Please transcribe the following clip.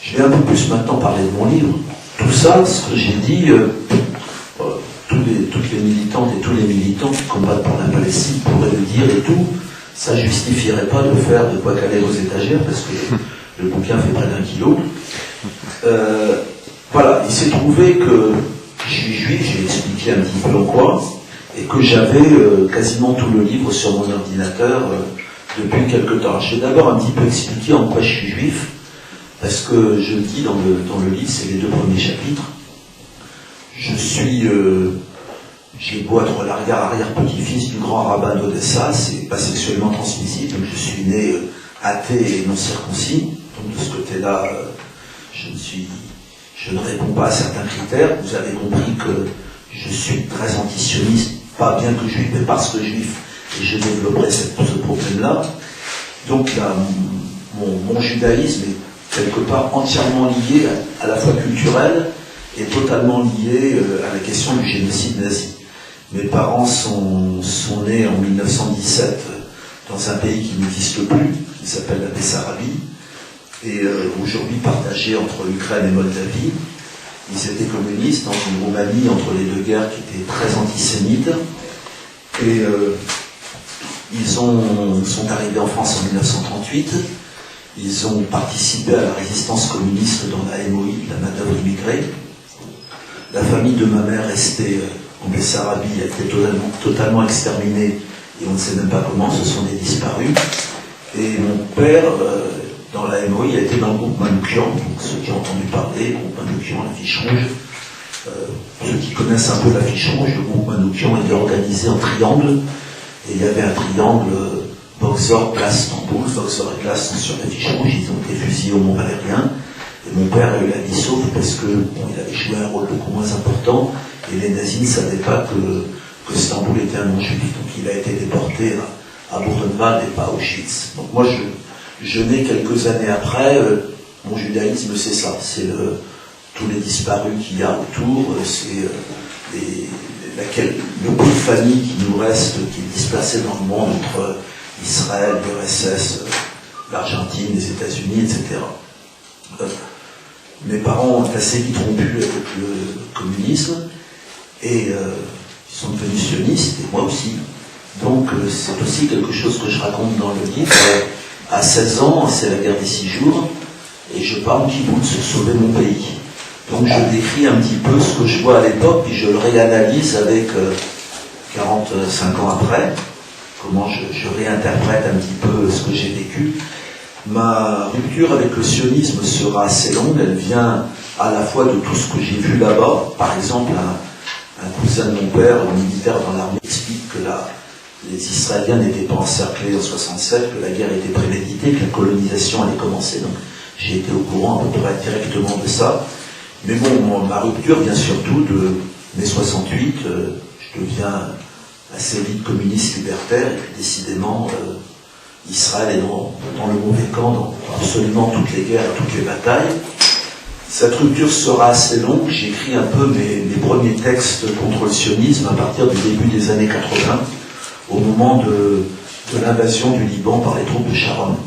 Je vais un peu plus maintenant parler de mon livre. Tout ça, ce que j'ai dit, toutes les militantes et tous les militants qui combattent pour la Palestine pourraient le dire et tout, ça justifierait pas de faire de quoi caler aux étagères, parce que le bouquin fait près d'1 kilo. Voilà, il s'est trouvé que je suis juif, j'ai expliqué un petit peu en quoi, et que j'avais quasiment tout le livre sur mon ordinateur depuis quelque temps. Je vais d'abord un petit peu expliquer en quoi je suis juif, parce que je le dis dans le livre, c'est les 2 premiers chapitres. Je suis, j'ai beau être l'arrière-petit-fils du grand rabbin d'Odessa, c'est pas sexuellement transmissible, donc je suis né athée et non circoncis, donc de ce côté-là, je ne réponds pas à certains critères. Vous avez compris que je suis très antisioniste, pas bien que juif, mais parce que juif, et je développerai ce problème-là. Donc là, mon judaïsme est quelque part entièrement lié à la fois culturel et totalement lié à la question du génocide nazi. Mes parents sont nés en 1917 dans un pays qui n'existe plus, qui s'appelle la Bessarabie, et aujourd'hui partagé entre l'Ukraine et Moldavie. Ils étaient communistes dans une Roumanie entre les 2 guerres qui était très antisémite, et ils sont arrivés en France en 1938. Ils ont participé à la résistance communiste dans la MOI, la main-d'œuvre immigrée. La famille de ma mère restée en Bessarabie a été totalement exterminée, et on ne sait même pas comment, ce sont des disparus. Et mon père, dans la MOI, a été dans le groupe Manouchian, donc ceux qui ont entendu parler, le groupe Manouchian, l'affiche rouge. Ceux qui connaissent un peu l'affiche rouge, le groupe Manouchian était organisé en triangle, et il y avait un triangle Boxor, Place, Stamboul. Boxor et Place sont sur l'affiche rouge, ils ont été fusillés au Mont-Valérien, et mon père a eu la vie sauve parce que il avait joué un rôle beaucoup moins important, et les nazis ne savaient pas que Stamboul était un nom juif, donc il a été déporté à Buchenwald et pas à Auschwitz. Donc moi, je nais quelques années après, mon judaïsme c'est ça, c'est tous les disparus qu'il y a autour, c'est le peu de famille qui nous reste, qui est displacé dans le monde entre Israël, l'URSS, l'Argentine, les États-Unis, etc. Mes parents ont assez vite rompu avec le communisme, et ils sont devenus sionistes, et moi aussi. Donc c'est aussi quelque chose que je raconte dans le livre. À 16 ans, c'est la guerre des 6 jours, et je pars en kibbutz sauver mon pays. Donc je décris un petit peu ce que je vois à l'époque, puis je le réanalyse avec 45 ans après, comment je réinterprète un petit peu ce que j'ai vécu. Ma rupture avec le sionisme sera assez longue, elle vient à la fois de tout ce que j'ai vu là-bas. Par exemple, un cousin de mon père, militaire dans l'armée, explique que les Israéliens n'étaient pas encerclés en 67, que la guerre était préméditée, que la colonisation allait commencer. Donc j'ai été au courant à peu près directement de ça. Mais bon, ma rupture vient surtout de mai 68. Je deviens assez vite communiste libertaire, et puis décidément, Israël est dans le mauvais camp, dans absolument toutes les guerres et toutes les batailles. Cette rupture sera assez longue. J'écris un peu mes premiers textes contre le sionisme à partir du début des années 80, au moment de l'invasion du Liban par les troupes de Sharon.